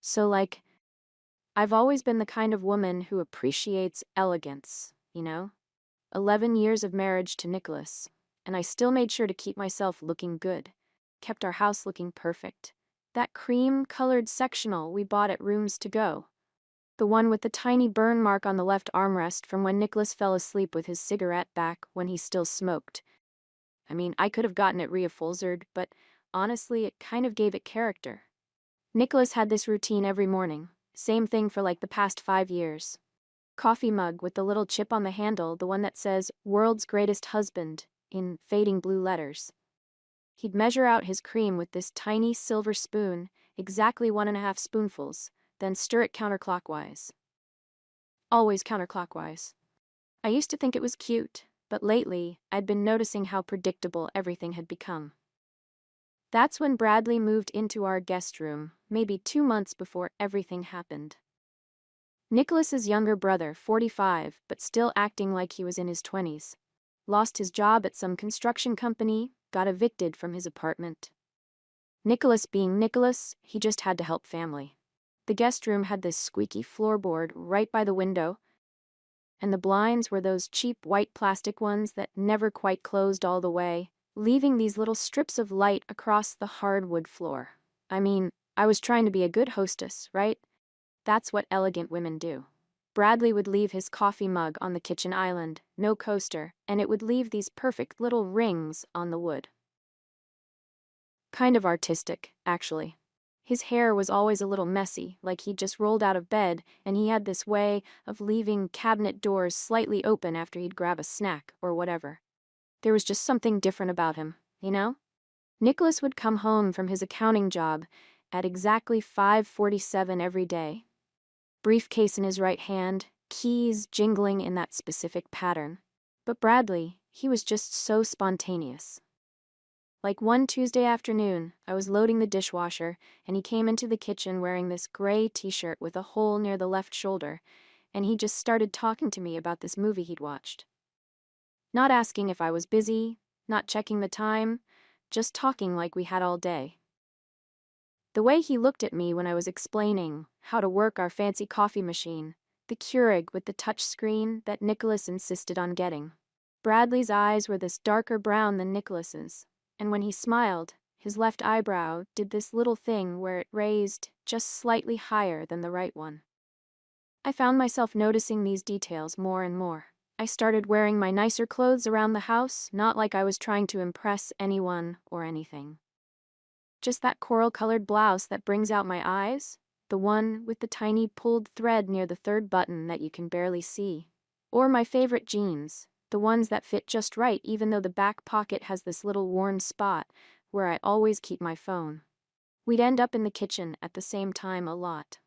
So, I've always been the kind of woman who appreciates elegance, you know? 11 years of marriage to Nicholas, and I still made sure to keep myself looking good. Kept our house looking perfect. That cream-colored sectional we bought at Rooms to Go. The one with the tiny burn mark on the left armrest from when Nicholas fell asleep with his cigarette back when he still smoked. I mean, I could have gotten it reupholstered, but honestly, it kind of gave it character. Nicholas had this routine every morning, same thing for like the past 5 years. Coffee mug with the little chip on the handle, the one that says, "World's Greatest Husband," in fading blue letters. He'd measure out his cream with this tiny silver spoon, exactly 1.5 spoonfuls, then stir it counterclockwise. Always counterclockwise. I used to think it was cute, but lately, I'd been noticing how predictable everything had become. That's when Bradley moved into our guest room, maybe 2 months before everything happened. Nicholas's younger brother, 45, but still acting like he was in his 20s. Lost his job at some construction company, got evicted from his apartment. Nicholas being Nicholas, he just had to help family. The guest room had this squeaky floorboard right by the window, and the blinds were those cheap white plastic ones that never quite closed all the way, leaving these little strips of light across the hardwood floor. I mean, I was trying to be a good hostess, right? That's what elegant women do. Bradley would leave his coffee mug on the kitchen island, no coaster, and it would leave these perfect little rings on the wood. Kind of artistic, actually. His hair was always a little messy, like he'd just rolled out of bed, and he had this way of leaving cabinet doors slightly open after he'd grab a snack or whatever. There was just something different about him, you know? Nicholas would come home from his accounting job at exactly 5:47 every day. Briefcase in his right hand, keys jingling in that specific pattern. But Bradley, he was just so spontaneous. Like one Tuesday afternoon, I was loading the dishwasher, and he came into the kitchen wearing this gray t-shirt with a hole near the left shoulder, and he just started talking to me about this movie he'd watched. Not asking if I was busy, not checking the time, just talking like we had all day. The way he looked at me when I was explaining how to work our fancy coffee machine, the Keurig with the touch screen that Nicholas insisted on getting. Bradley's eyes were this darker brown than Nicholas's, and when he smiled, his left eyebrow did this little thing where it raised just slightly higher than the right one. I found myself noticing these details more and more. I started wearing my nicer clothes around the house, not like I was trying to impress anyone or anything. Just that coral-colored blouse that brings out my eyes, the one with the tiny pulled thread near the third button that you can barely see. Or my favorite jeans, the ones that fit just right even though the back pocket has this little worn spot where I always keep my phone. We'd end up in the kitchen at the same time a lot.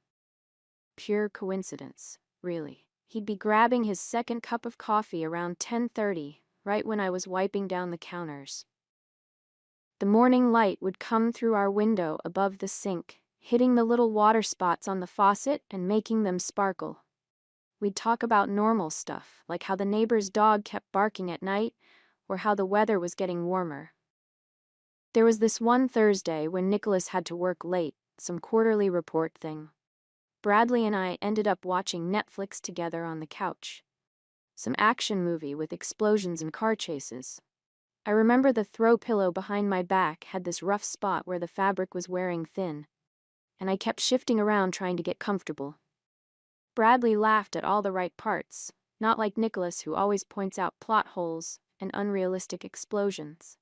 Pure coincidence, really. He'd be grabbing his second cup of coffee around 10:30, right when I was wiping down the counters. The morning light would come through our window above the sink, hitting the little water spots on the faucet and making them sparkle. We'd talk about normal stuff, like how the neighbor's dog kept barking at night, or how the weather was getting warmer. There was this one Thursday when Nicholas had to work late, some quarterly report thing. Bradley and I ended up watching Netflix together on the couch. Some action movie with explosions and car chases. I remember the throw pillow behind my back had this rough spot where the fabric was wearing thin, and I kept shifting around trying to get comfortable. Bradley laughed at all the right parts, not like Nicholas, who always points out plot holes and unrealistic explosions.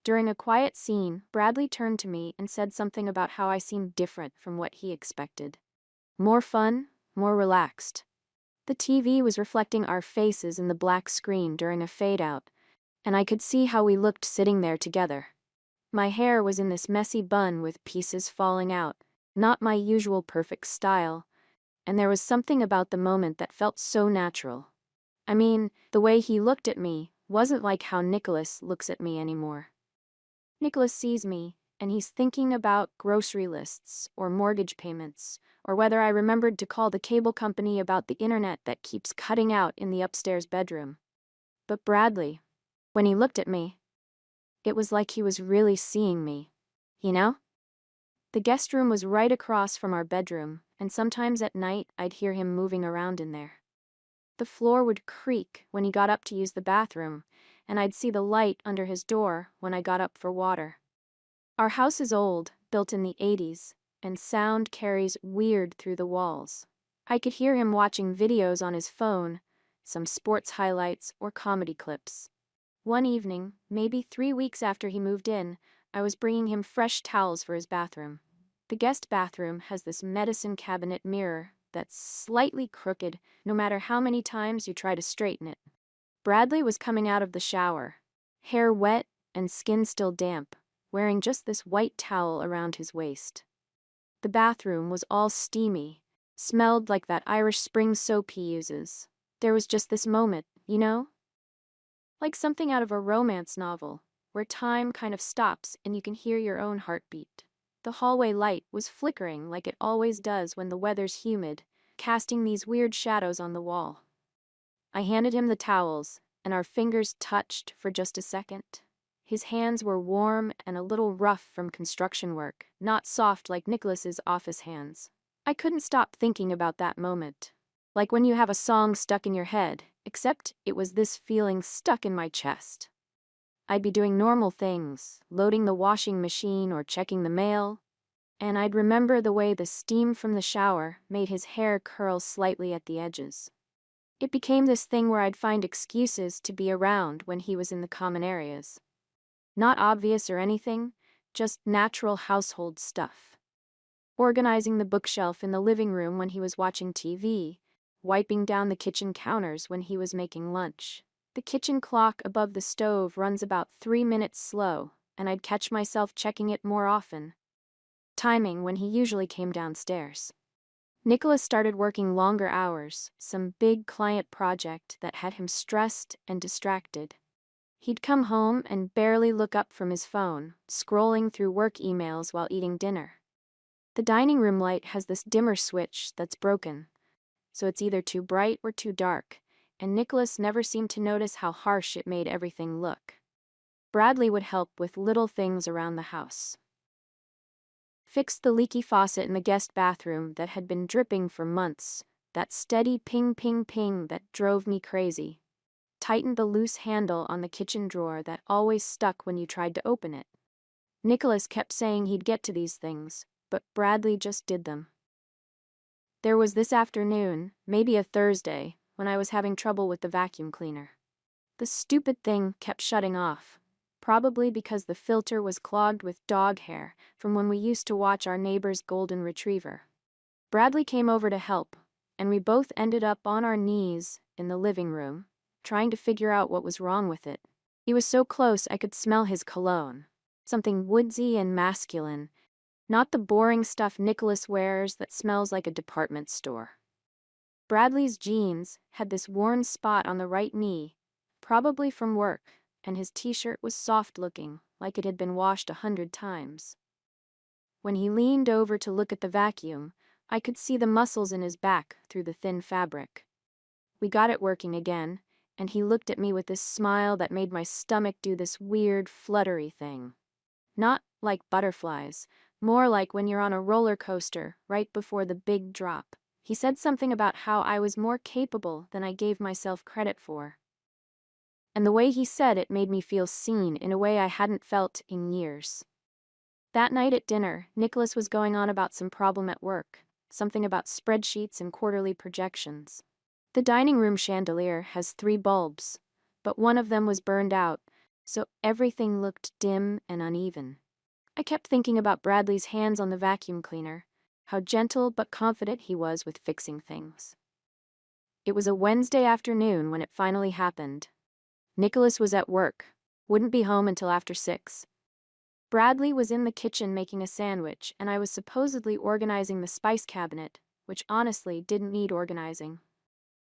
During a quiet scene, Bradley turned to me and said something about how I seemed different from what he expected. More fun, more relaxed. The TV was reflecting our faces in the black screen during a fade-out, and I could see how we looked sitting there together. My hair was in this messy bun with pieces falling out, not my usual perfect style, and there was something about the moment that felt so natural. I mean, the way he looked at me wasn't like how Nicholas looks at me anymore. Nicholas sees me, and he's thinking about grocery lists or mortgage payments, or whether I remembered to call the cable company about the internet that keeps cutting out in the upstairs bedroom. But Bradley, when he looked at me, it was like he was really seeing me, you know? The guest room was right across from our bedroom, and sometimes at night I'd hear him moving around in there. The floor would creak when he got up to use the bathroom, and I'd see the light under his door when I got up for water. Our house is old, built in the 80s, and sound carries weird through the walls. I could hear him watching videos on his phone, some sports highlights or comedy clips. One evening, maybe 3 weeks after he moved in, I was bringing him fresh towels for his bathroom. The guest bathroom has this medicine cabinet mirror that's slightly crooked no matter how many times you try to straighten it. Bradley was coming out of the shower, hair wet and skin still damp, wearing just this white towel around his waist. The bathroom was all steamy, smelled like that Irish Spring soap he uses. There was just this moment, you know? Like something out of a romance novel, where time kind of stops and you can hear your own heartbeat. The hallway light was flickering like it always does when the weather's humid, casting these weird shadows on the wall. I handed him the towels, and our fingers touched for just a second. His hands were warm and a little rough from construction work, not soft like Nicholas's office hands. I couldn't stop thinking about that moment. Like when you have a song stuck in your head, except it was this feeling stuck in my chest. I'd be doing normal things, loading the washing machine or checking the mail, and I'd remember the way the steam from the shower made his hair curl slightly at the edges. It became this thing where I'd find excuses to be around when he was in the common areas. Not obvious or anything, just natural household stuff. Organizing the bookshelf in the living room when he was watching TV, wiping down the kitchen counters when he was making lunch. The kitchen clock above the stove runs about 3 minutes slow, and I'd catch myself checking it more often. Timing when he usually came downstairs. Nicholas started working longer hours, some big client project that had him stressed and distracted. He'd come home and barely look up from his phone, scrolling through work emails while eating dinner. The dining room light has this dimmer switch that's broken, so it's either too bright or too dark, and Nicholas never seemed to notice how harsh it made everything look. Bradley would help with little things around the house. Fixed the leaky faucet in the guest bathroom that had been dripping for months, that steady ping ping ping that drove me crazy. Tightened the loose handle on the kitchen drawer that always stuck when you tried to open it. Nicholas kept saying he'd get to these things, but Bradley just did them. There was this afternoon, maybe a Thursday, when I was having trouble with the vacuum cleaner. The stupid thing kept shutting off, probably because the filter was clogged with dog hair from when we used to watch our neighbor's golden retriever. Bradley came over to help, and we both ended up on our knees in the living room, trying to figure out what was wrong with it. He was so close I could smell his cologne, something woodsy and masculine, not the boring stuff Nicholas wears that smells like a department store. Bradley's jeans had this worn spot on the right knee, probably from work, and his t-shirt was soft-looking, like it had been washed 100 times. When he leaned over to look at the vacuum, I could see the muscles in his back through the thin fabric. We got it working again, and he looked at me with this smile that made my stomach do this weird, fluttery thing. Not like butterflies, more like when you're on a roller coaster right before the big drop. He said something about how I was more capable than I gave myself credit for. And the way he said it made me feel seen in a way I hadn't felt in years. That night at dinner, Nicholas was going on about some problem at work, something about spreadsheets and quarterly projections. The dining room chandelier has 3 bulbs, but one of them was burned out, so everything looked dim and uneven. I kept thinking about Bradley's hands on the vacuum cleaner, how gentle but confident he was with fixing things. It was a Wednesday afternoon when it finally happened. Nicholas was at work, wouldn't be home until after 6. Bradley was in the kitchen making a sandwich, and I was supposedly organizing the spice cabinet, which honestly didn't need organizing.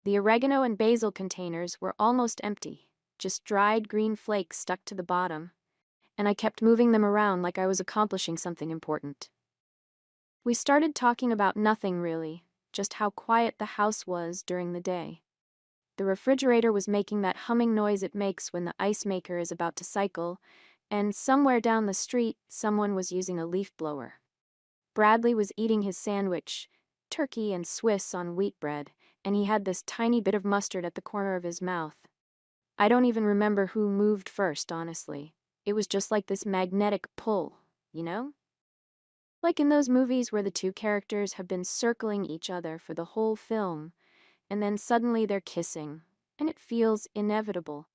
The oregano and basil containers were almost empty, just dried green flakes stuck to the bottom, and I kept moving them around like I was accomplishing something important. We started talking about nothing really, just how quiet the house was during the day. The refrigerator was making that humming noise it makes when the ice maker is about to cycle, and somewhere down the street, someone was using a leaf blower. Bradley was eating his sandwich, turkey and Swiss on wheat bread, and he had this tiny bit of mustard at the corner of his mouth. I don't even remember who moved first, honestly. It was just like this magnetic pull, you know? Like in those movies where the two characters have been circling each other for the whole film, and then suddenly they're kissing, and it feels inevitable.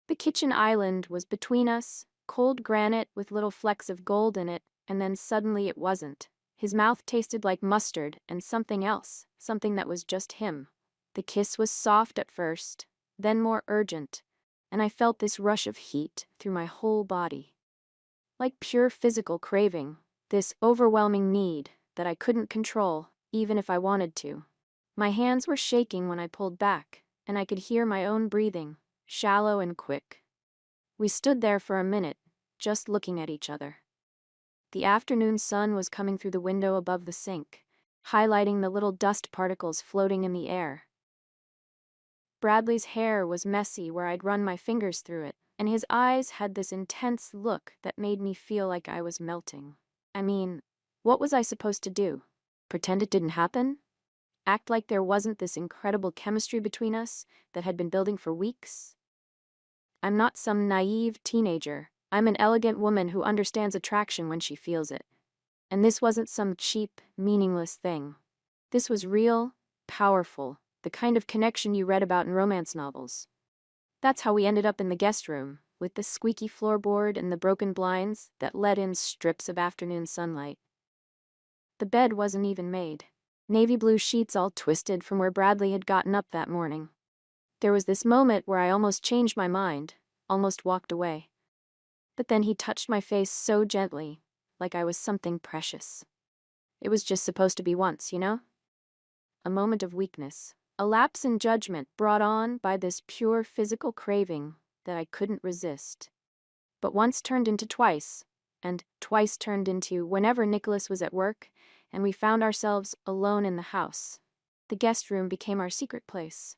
The kitchen island was between us, cold granite with little flecks of gold in it, and then suddenly it wasn't. His mouth tasted like mustard and something else, something that was just him. The kiss was soft at first, then more urgent, and I felt this rush of heat through my whole body. Like pure physical craving, this overwhelming need that I couldn't control, even if I wanted to. My hands were shaking when I pulled back, and I could hear my own breathing, shallow and quick. We stood there for a minute, just looking at each other. The afternoon sun was coming through the window above the sink, highlighting the little dust particles floating in the air. Bradley's hair was messy where I'd run my fingers through it, and his eyes had this intense look that made me feel like I was melting. I mean, what was I supposed to do? Pretend it didn't happen? Act like there wasn't this incredible chemistry between us that had been building for weeks? I'm not some naive teenager. I'm an elegant woman who understands attraction when she feels it. And this wasn't some cheap, meaningless thing. This was real, powerful, the kind of connection you read about in romance novels. That's how we ended up in the guest room, with the squeaky floorboard and the broken blinds that let in strips of afternoon sunlight. The bed wasn't even made. Navy blue sheets all twisted from where Bradley had gotten up that morning. There was this moment where I almost changed my mind, almost walked away. But then he touched my face so gently, like I was something precious. It was just supposed to be once, you know? A moment of weakness, a lapse in judgment brought on by this pure physical craving that I couldn't resist. But once turned into twice, and twice turned into whenever Nicholas was at work, and we found ourselves alone in the house. The guest room became our secret place.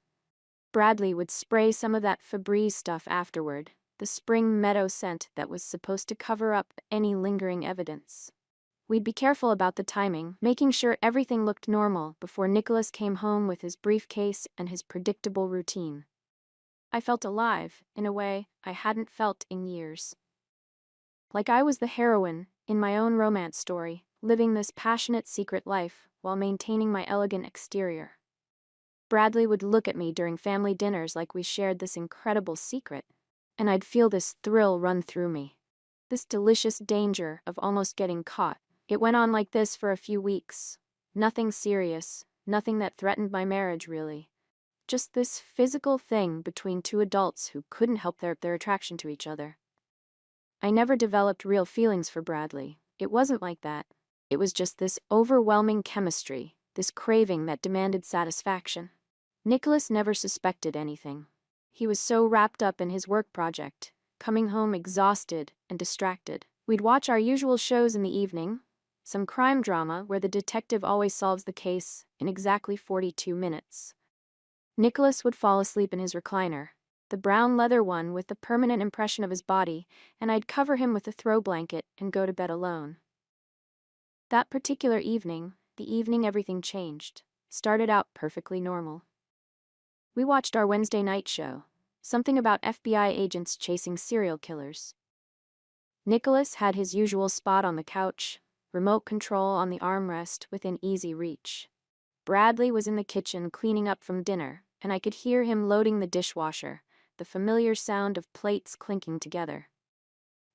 Bradley would spray some of that Febreze stuff afterward, the spring meadow scent that was supposed to cover up any lingering evidence. We'd be careful about the timing, making sure everything looked normal before Nicholas came home with his briefcase and his predictable routine. I felt alive, in a way I hadn't felt in years. Like I was the heroine in my own romance story, living this passionate secret life while maintaining my elegant exterior. Bradley would look at me during family dinners like we shared this incredible secret, and I'd feel this thrill run through me. This delicious danger of almost getting caught. It went on like this for a few weeks. Nothing serious, nothing that threatened my marriage, really. Just this physical thing between two adults who couldn't help their attraction to each other. I never developed real feelings for Bradley. It wasn't like that. It was just this overwhelming chemistry, this craving that demanded satisfaction. Nicholas never suspected anything. He was so wrapped up in his work project, coming home exhausted and distracted. We'd watch our usual shows in the evening, some crime drama where the detective always solves the case in exactly 42 minutes. Nicholas would fall asleep in his recliner, the brown leather one with the permanent impression of his body, and I'd cover him with a throw blanket and go to bed alone. That particular evening, the evening everything changed, started out perfectly normal. We watched our Wednesday night show, something about FBI agents chasing serial killers. Nicholas had his usual spot on the couch, remote control on the armrest within easy reach. Bradley was in the kitchen cleaning up from dinner, and I could hear him loading the dishwasher, the familiar sound of plates clinking together.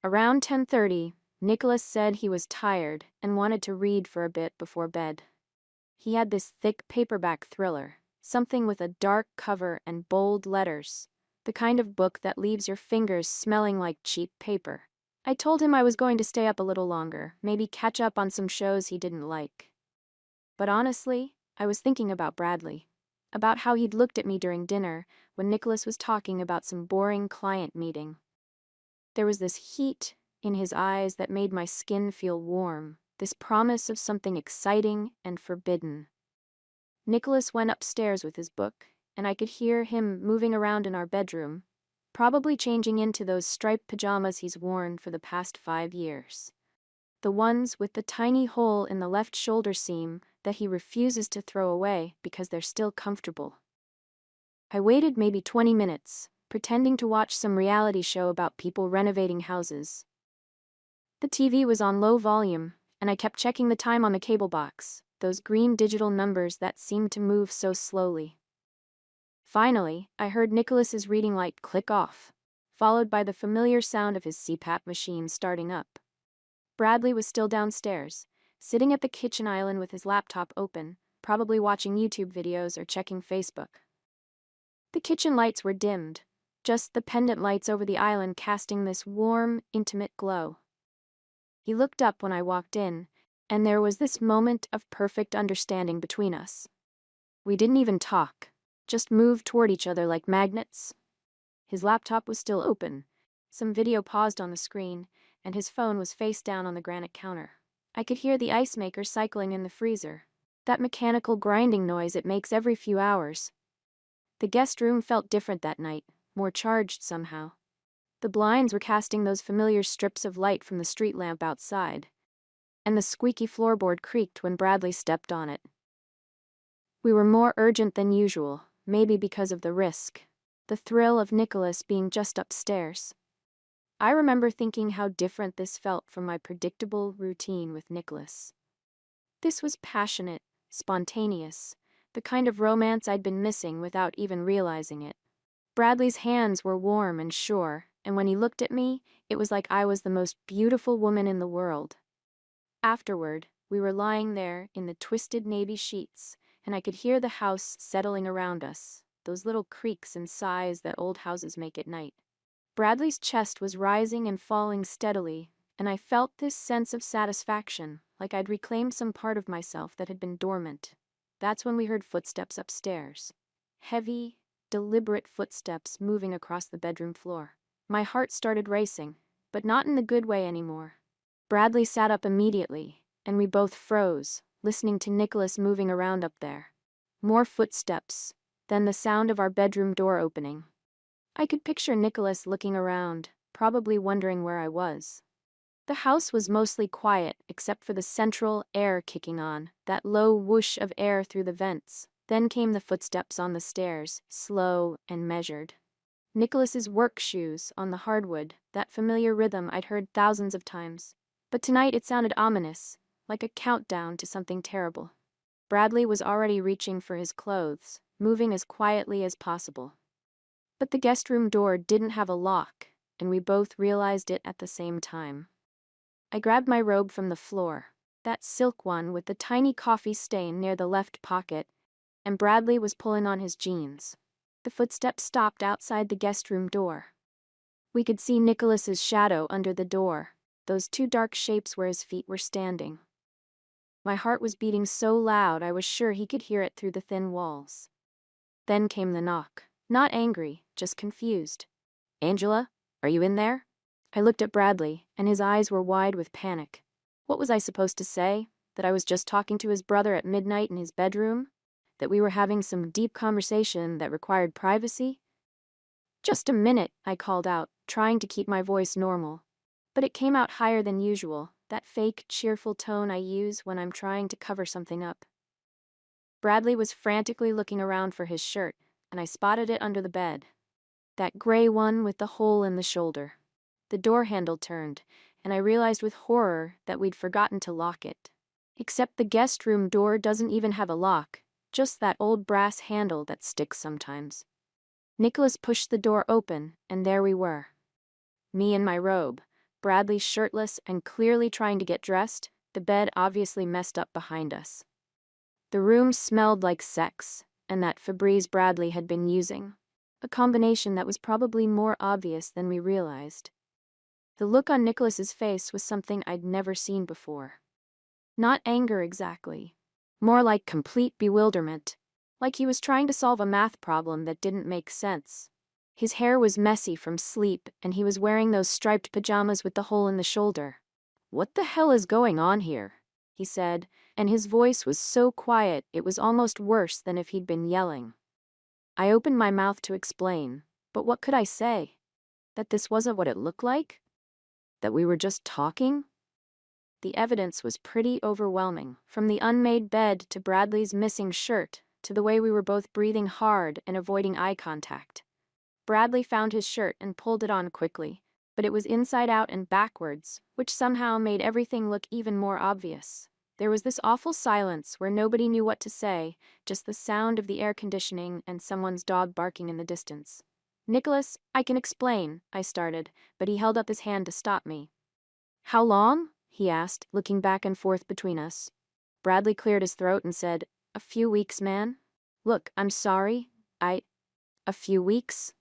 Around 10:30, Nicholas said he was tired and wanted to read for a bit before bed. He had this thick paperback thriller, something with a dark cover and bold letters, the kind of book that leaves your fingers smelling like cheap paper. I told him I was going to stay up a little longer, maybe catch up on some shows he didn't like. But honestly, I was thinking about Bradley, about how he'd looked at me during dinner when Nicholas was talking about some boring client meeting. There was this heat in his eyes that made my skin feel warm, this promise of something exciting and forbidden. Nicholas went upstairs with his book, and I could hear him moving around in our bedroom, probably changing into those striped pajamas he's worn for the past 5 years. The ones with the tiny hole in the left shoulder seam that he refuses to throw away because they're still comfortable. I waited maybe 20 minutes, pretending to watch some reality show about people renovating houses. The TV was on low volume, and I kept checking the time on the cable box, those green digital numbers that seemed to move so slowly. Finally, I heard Nicholas's reading light click off, followed by the familiar sound of his CPAP machine starting up. Bradley was still downstairs, sitting at the kitchen island with his laptop open, probably watching YouTube videos or checking Facebook. The kitchen lights were dimmed, just the pendant lights over the island casting this warm, intimate glow. He looked up when I walked in, and there was this moment of perfect understanding between us. We didn't even talk, just moved toward each other like magnets. His laptop was still open, some video paused on the screen, and his phone was face down on the granite counter. I could hear the ice maker cycling in the freezer, that mechanical grinding noise it makes every few hours. The guest room felt different that night, more charged somehow. The blinds were casting those familiar strips of light from the street lamp outside, and the squeaky floorboard creaked when Bradley stepped on it. We were more urgent than usual, maybe because of the risk, the thrill of Nicholas being just upstairs. I remember thinking how different this felt from my predictable routine with Nicholas. This was passionate, spontaneous, the kind of romance I'd been missing without even realizing it. Bradley's hands were warm and sure, and when he looked at me, it was like I was the most beautiful woman in the world. Afterward, we were lying there in the twisted navy sheets, and I could hear the house settling around us, those little creaks and sighs that old houses make at night. Bradley's chest was rising and falling steadily, and I felt this sense of satisfaction, like I'd reclaimed some part of myself that had been dormant. That's when we heard footsteps upstairs. Heavy, deliberate footsteps moving across the bedroom floor. My heart started racing, but not in the good way anymore. Bradley sat up immediately, and we both froze, listening to Nicholas moving around up there. More footsteps, then the sound of our bedroom door opening. I could picture Nicholas looking around, probably wondering where I was. The house was mostly quiet except for the central air kicking on, that low whoosh of air through the vents. Then came the footsteps on the stairs, slow and measured. Nicholas's work shoes on the hardwood, that familiar rhythm I'd heard thousands of times. But tonight it sounded ominous, like a countdown to something terrible. Bradley was already reaching for his clothes, moving as quietly as possible. But the guest room door didn't have a lock, and we both realized it at the same time. I grabbed my robe from the floor, that silk one with the tiny coffee stain near the left pocket, and Bradley was pulling on his jeans. The footsteps stopped outside the guest room door. We could see Nicholas's shadow under the door, those two dark shapes where his feet were standing. My heart was beating so loud I was sure he could hear it through the thin walls. Then came the knock. Not angry, just confused. "Angela, are you in there?" I looked at Bradley, and his eyes were wide with panic. What was I supposed to say? That I was just talking to his brother at midnight in his bedroom? That we were having some deep conversation that required privacy? "Just a minute," I called out, trying to keep my voice normal. But it came out higher than usual, that fake, cheerful tone I use when I'm trying to cover something up. Bradley was frantically looking around for his shirt, and I spotted it under the bed. That gray one with the hole in the shoulder. The door handle turned, and I realized with horror that we'd forgotten to lock it. Except the guest room door doesn't even have a lock, just that old brass handle that sticks sometimes. Nicholas pushed the door open, and there we were. Me in my robe, Bradley shirtless and clearly trying to get dressed, the bed obviously messed up behind us. The room smelled like sex, and that Febreze Bradley had been using, a combination that was probably more obvious than we realized. The look on Nicholas's face was something I'd never seen before. Not anger exactly, more like complete bewilderment, like he was trying to solve a math problem that didn't make sense. His hair was messy from sleep, and he was wearing those striped pajamas with the hole in the shoulder. "What the hell is going on here?" he said, and his voice was so quiet it was almost worse than if he'd been yelling. I opened my mouth to explain, but what could I say? That this wasn't what it looked like? That we were just talking? The evidence was pretty overwhelming, from the unmade bed to Bradley's missing shirt, to the way we were both breathing hard and avoiding eye contact. Bradley found his shirt and pulled it on quickly, but it was inside out and backwards, which somehow made everything look even more obvious. There was this awful silence where nobody knew what to say, just the sound of the air conditioning and someone's dog barking in the distance. "Nicholas, I can explain," I started, but he held up his hand to stop me. "How long?" he asked, looking back and forth between us. Bradley cleared his throat and said, "A few weeks, man. Look, I'm sorry. A few weeks?"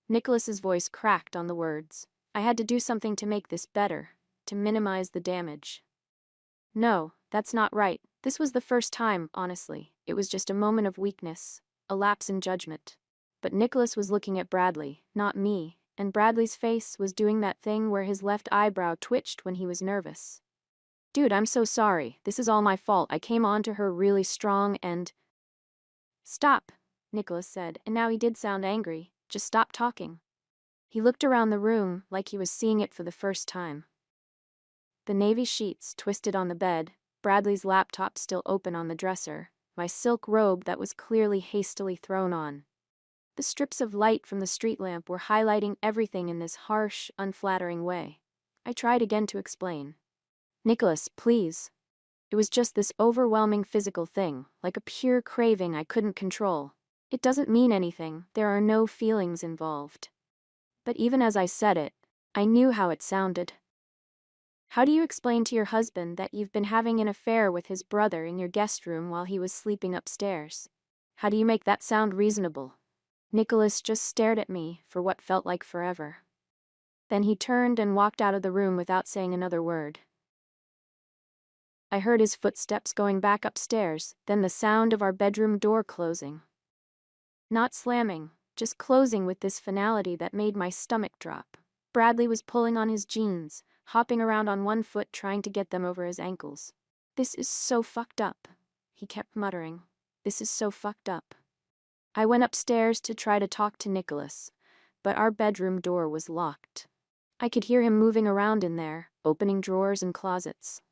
Nicholas's voice cracked on the words. I had to do something to make this better, to minimize the damage. "No, that's not right. This was the first time, honestly. It was just a moment of weakness, a lapse in judgment." But Nicholas was looking at Bradley, not me, and Bradley's face was doing that thing where his left eyebrow twitched when he was nervous. "Dude, I'm so sorry. This is all my fault. I came on to her really strong and—" "Stop," Nicholas said, and now he did sound angry. "Just stop talking." He looked around the room like he was seeing it for the first time. The navy sheets twisted on the bed, Bradley's laptop still open on the dresser, my silk robe that was clearly hastily thrown on. The strips of light from the street lamp were highlighting everything in this harsh, unflattering way. I tried again to explain. "Nicholas, please." It was just this overwhelming physical thing, like a pure craving I couldn't control. "It doesn't mean anything. There are no feelings involved." But even as I said it, I knew how it sounded. "How do you explain to your husband that you've been having an affair with his brother in your guest room while he was sleeping upstairs? How do you make that sound reasonable?" Nicholas just stared at me for what felt like forever. Then he turned and walked out of the room without saying another word. I heard his footsteps going back upstairs, then the sound of our bedroom door closing. Not slamming, just closing with this finality that made my stomach drop. Bradley was pulling on his jeans, hopping around on one foot trying to get them over his ankles. "This is so fucked up," he kept muttering. "This is so fucked up." I went upstairs to try to talk to Nicholas, but our bedroom door was locked. I could hear him moving around in there, opening drawers and closets.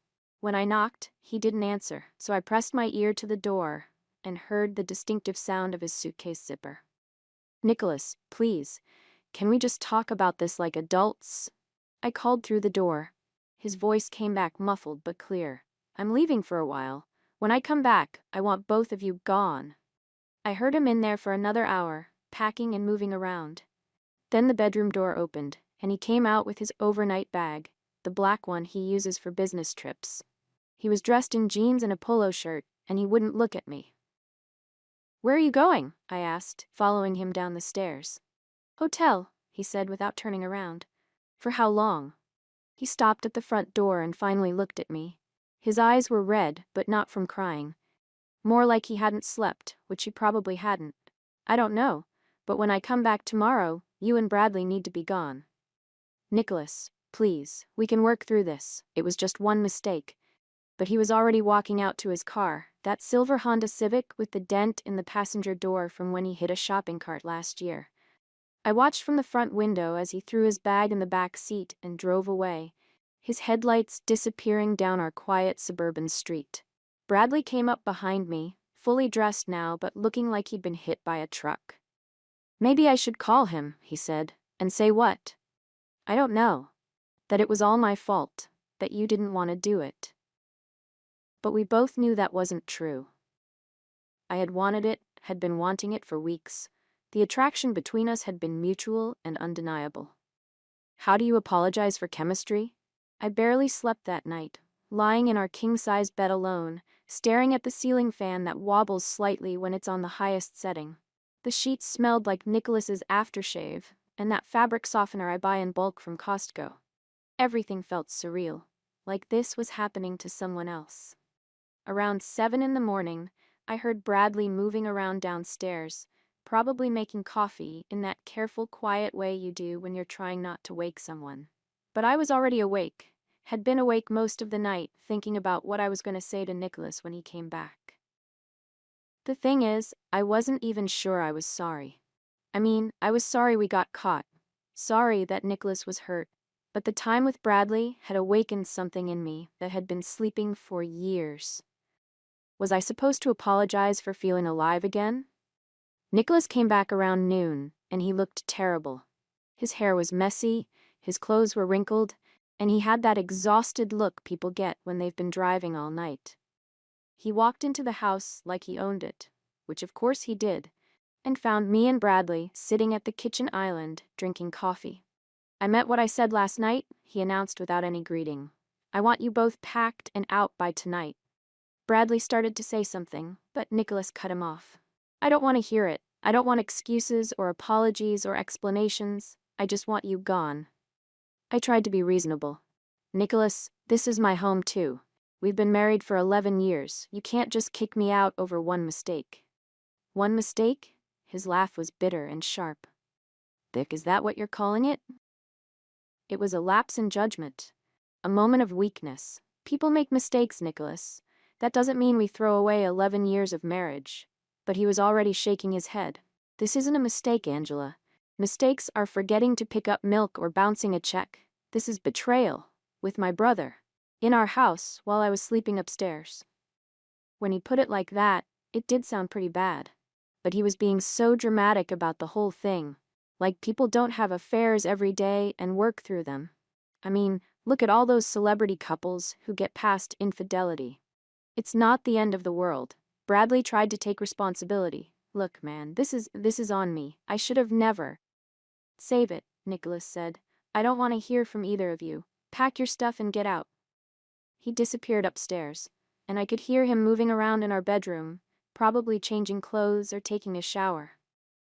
When I knocked, he didn't answer, so I pressed my ear to the door and heard the distinctive sound of his suitcase zipper. "Nicholas, please, can we just talk about this like adults?" I called through the door. His voice came back muffled but clear. "I'm leaving for a while. When I come back, I want both of you gone." I heard him in there for another hour, packing and moving around. Then the bedroom door opened, and he came out with his overnight bag, the black one he uses for business trips. He was dressed in jeans and a polo shirt, and he wouldn't look at me. "Where are you going?" I asked, following him down the stairs. "Hotel," he said without turning around. "For how long?" He stopped at the front door and finally looked at me. His eyes were red, but not from crying. More like he hadn't slept, which he probably hadn't. "I don't know, but when I come back tomorrow, you and Bradley need to be gone." "Nicholas, please, we can work through this. It was just one mistake." But he was already walking out to his car, that silver Honda Civic with the dent in the passenger door from when he hit a shopping cart last year. I watched from the front window as he threw his bag in the back seat and drove away, his headlights disappearing down our quiet suburban street. Bradley came up behind me, fully dressed now but looking like he'd been hit by a truck. "Maybe I should call him," he said. "And say what?" "I don't know. That it was all my fault, that you didn't want to do it." But we both knew that wasn't true. I had wanted it, had been wanting it for weeks. The attraction between us had been mutual and undeniable. How do you apologize for chemistry? I barely slept that night, lying in our king-size bed alone, staring at the ceiling fan that wobbles slightly when it's on the highest setting. The sheets smelled like Nicholas's aftershave, and that fabric softener I buy in bulk from Costco. Everything felt surreal, like this was happening to someone else. Around 7 in the morning, I heard Bradley moving around downstairs, probably making coffee in that careful, quiet way you do when you're trying not to wake someone. But I was already awake, had been awake most of the night, thinking about what I was going to say to Nicholas when he came back. The thing is, I wasn't even sure I was sorry. I mean, I was sorry we got caught. Sorry that Nicholas was hurt. But the time with Bradley had awakened something in me that had been sleeping for years. Was I supposed to apologize for feeling alive again? Nicholas came back around noon, and he looked terrible. His hair was messy, his clothes were wrinkled, and he had that exhausted look people get when they've been driving all night. He walked into the house like he owned it, which of course he did, and found me and Bradley sitting at the kitchen island drinking coffee. "I meant what I said last night," he announced without any greeting. "I want you both packed and out by tonight." Bradley started to say something, but Nicholas cut him off. "I don't want to hear it. I don't want excuses or apologies or explanations. I just want you gone." I tried to be reasonable. "Nicholas, this is my home too. We've been married for 11 years. You can't just kick me out over one mistake." "One mistake?" His laugh was bitter and sharp. "Vic, is that what you're calling it?" "It was a lapse in judgment. A moment of weakness. People make mistakes, Nicholas. That doesn't mean we throw away 11 years of marriage." But he was already shaking his head. "This isn't a mistake, Angela. Mistakes are forgetting to pick up milk or bouncing a check. This is betrayal. With my brother. In our house, while I was sleeping upstairs." When he put it like that, it did sound pretty bad. But he was being so dramatic about the whole thing. Like people don't have affairs every day and work through them. I mean, look at all those celebrity couples who get past infidelity. It's not the end of the world. Bradley tried to take responsibility. "Look, man, this is on me. I should have never." "Save it," Nicholas said. "I don't want to hear from either of you. Pack your stuff and get out." He disappeared upstairs, and I could hear him moving around in our bedroom, probably changing clothes or taking a shower.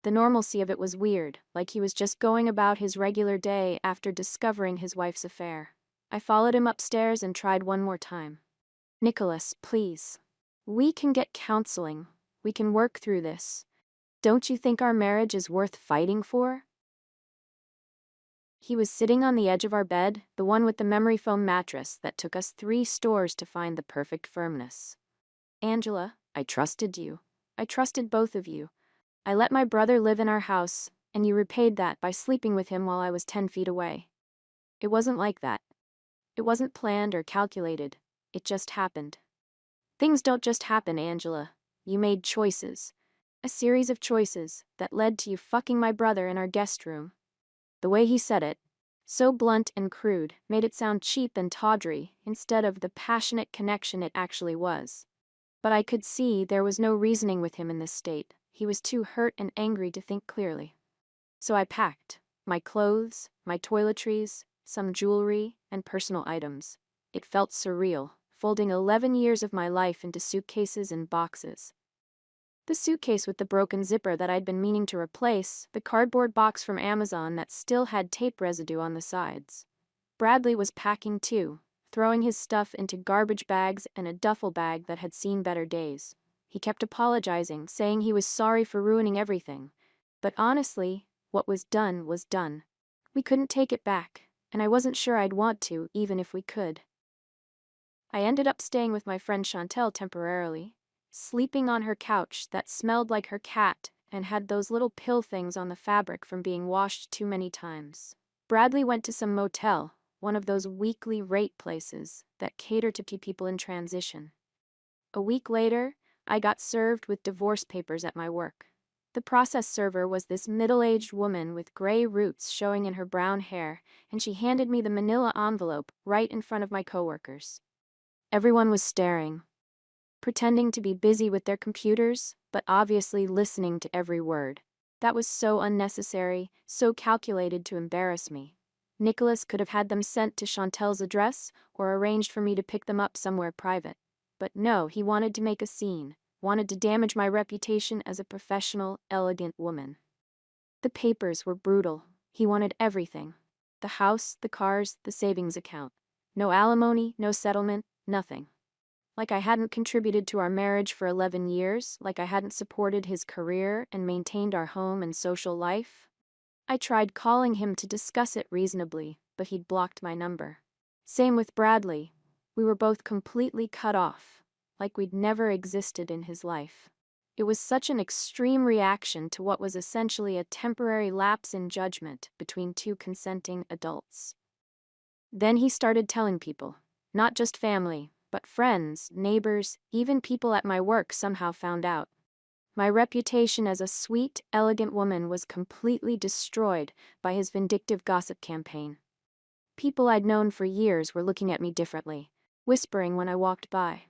The normalcy of it was weird, like he was just going about his regular day after discovering his wife's affair. I followed him upstairs and tried one more time. "Nicholas, please. We can get counseling. We can work through this. Don't you think our marriage is worth fighting for?" He was sitting on the edge of our bed, the one with the memory foam mattress that took us 3 stores to find the perfect firmness. "Angela, I trusted you. I trusted both of you. I let my brother live in our house, and you repaid that by sleeping with him while I was 10 feet away. It wasn't like that. It wasn't planned or calculated. It just happened. Things don't just happen, Angela. You made choices. A series of choices that led to you fucking my brother in our guest room." The way he said it, so blunt and crude, made it sound cheap and tawdry instead of the passionate connection it actually was. But I could see there was no reasoning with him in this state. He was too hurt and angry to think clearly. So I packed my clothes, my toiletries, some jewelry, and personal items. It felt surreal, folding 11 years of my life into suitcases and boxes. The suitcase with the broken zipper that I'd been meaning to replace, the cardboard box from Amazon that still had tape residue on the sides. Bradley was packing too, throwing his stuff into garbage bags and a duffel bag that had seen better days. He kept apologizing, saying he was sorry for ruining everything. But honestly, what was done was done. We couldn't take it back, and I wasn't sure I'd want to, even if we could. I ended up staying with my friend Chantel temporarily, sleeping on her couch that smelled like her cat and had those little pill things on the fabric from being washed too many times. Bradley went to some motel, one of those weekly rate places that cater to people in transition. A week later, I got served with divorce papers at my work. The process server was this middle-aged woman with gray roots showing in her brown hair, and she handed me the manila envelope right in front of my coworkers. Everyone was staring, pretending to be busy with their computers, but obviously listening to every word. That was so unnecessary, so calculated to embarrass me. Nicholas could have had them sent to Chantel's address or arranged for me to pick them up somewhere private. But no, he wanted to make a scene, wanted to damage my reputation as a professional, elegant woman. The papers were brutal. He wanted everything. The house, the cars, the savings account. No alimony, no settlement, nothing. Like I hadn't contributed to our marriage for 11 years, like I hadn't supported his career and maintained our home and social life. I tried calling him to discuss it reasonably, but he'd blocked my number. Same with Bradley. We were both completely cut off, like we'd never existed in his life. It was such an extreme reaction to what was essentially a temporary lapse in judgment between 2 consenting adults. Then he started telling people. Not just family, but friends, neighbors, even people at my work somehow found out. My reputation as a sweet, elegant woman was completely destroyed by his vindictive gossip campaign. People I'd known for years were looking at me differently, whispering when I walked by.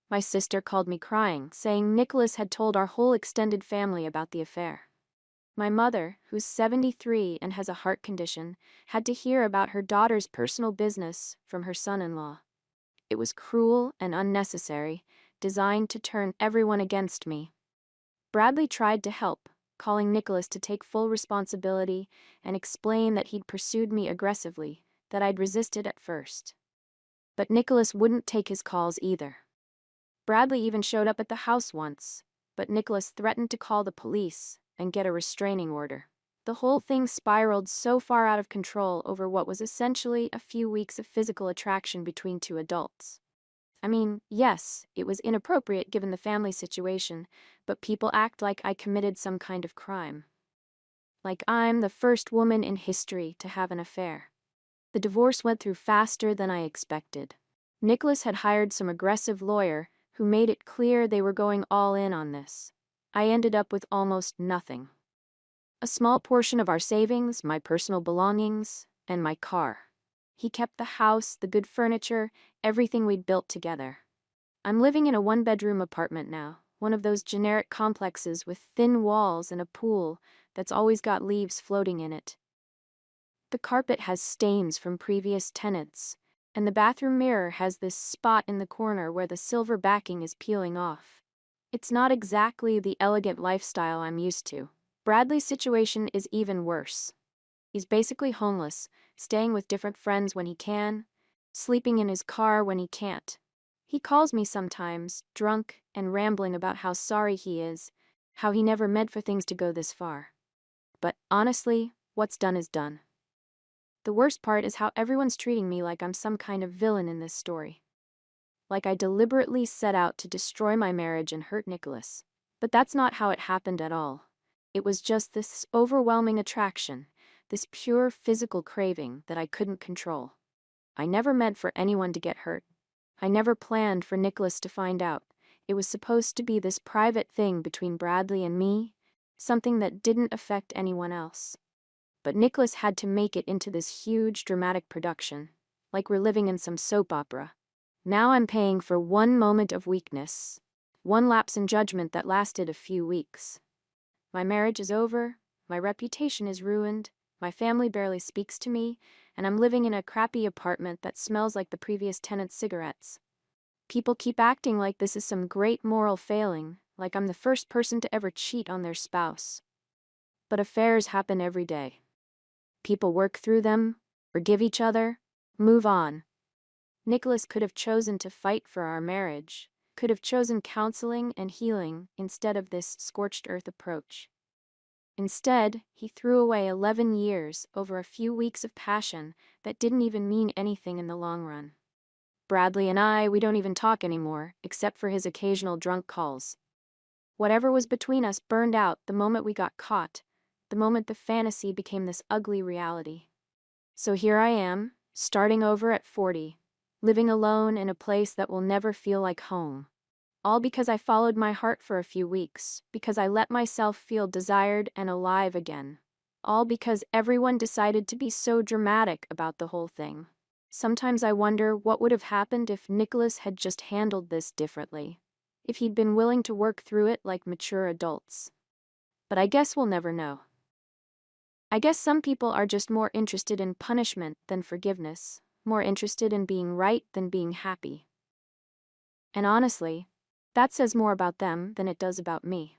My sister called me crying, saying Nicholas had told our whole extended family about the affair. My mother, who's 73 and has a heart condition, had to hear about her daughter's personal business from her son-in-law. It was cruel and unnecessary, designed to turn everyone against me. Bradley tried to help, calling Nicholas to take full responsibility and explain that he'd pursued me aggressively, that I'd resisted at first. But Nicholas wouldn't take his calls either. Bradley even showed up at the house once, but Nicholas threatened to call the police and get a restraining order. The whole thing spiraled so far out of control over what was essentially a few weeks of physical attraction between two adults. I mean, yes, it was inappropriate given the family situation, but people act like I committed some kind of crime. Like I'm the first woman in history to have an affair. The divorce went through faster than I expected. Nicholas had hired some aggressive lawyer who made it clear they were going all in on this. I ended up with almost nothing. A small portion of our savings, my personal belongings, and my car. He kept the house, the good furniture, everything we'd built together. I'm living in a one-bedroom apartment now, one of those generic complexes with thin walls and a pool that's always got leaves floating in it. The carpet has stains from previous tenants, and the bathroom mirror has this spot in the corner where the silver backing is peeling off. It's not exactly the elegant lifestyle I'm used to. Bradley's situation is even worse. He's basically homeless, staying with different friends when he can, sleeping in his car when he can't. He calls me sometimes, drunk and rambling about how sorry he is, how he never meant for things to go this far. But honestly, what's done is done. The worst part is how everyone's treating me like I'm some kind of villain in this story. Like I deliberately set out to destroy my marriage and hurt Nicholas. But that's not how it happened at all. It was just this overwhelming attraction, this pure physical craving that I couldn't control. I never meant for anyone to get hurt. I never planned for Nicholas to find out. It was supposed to be this private thing between Bradley and me, something that didn't affect anyone else. But Nicholas had to make it into this huge dramatic production, like we're living in some soap opera. Now I'm paying for one moment of weakness, one lapse in judgment that lasted a few weeks. My marriage is over, my reputation is ruined, my family barely speaks to me, and I'm living in a crappy apartment that smells like the previous tenant's cigarettes. People keep acting like this is some great moral failing, like I'm the first person to ever cheat on their spouse. But affairs happen every day. People work through them, forgive each other, move on. Nicholas could have chosen to fight for our marriage, could have chosen counseling and healing instead of this scorched earth approach. Instead, he threw away 11 years over a few weeks of passion that didn't even mean anything in the long run. Bradley and we don't even talk anymore, except for his occasional drunk calls. Whatever was between us burned out the moment we got caught, the moment the fantasy became this ugly reality. So here I am, starting over at 40, living alone in a place that will never feel like home. All because I followed my heart for a few weeks, because I let myself feel desired and alive again. All because everyone decided to be so dramatic about the whole thing. Sometimes I wonder what would have happened if Nicholas had just handled this differently, if he'd been willing to work through it like mature adults. But I guess we'll never know. I guess some people are just more interested in punishment than forgiveness, more interested in being right than being happy. And honestly, that says more about them than it does about me.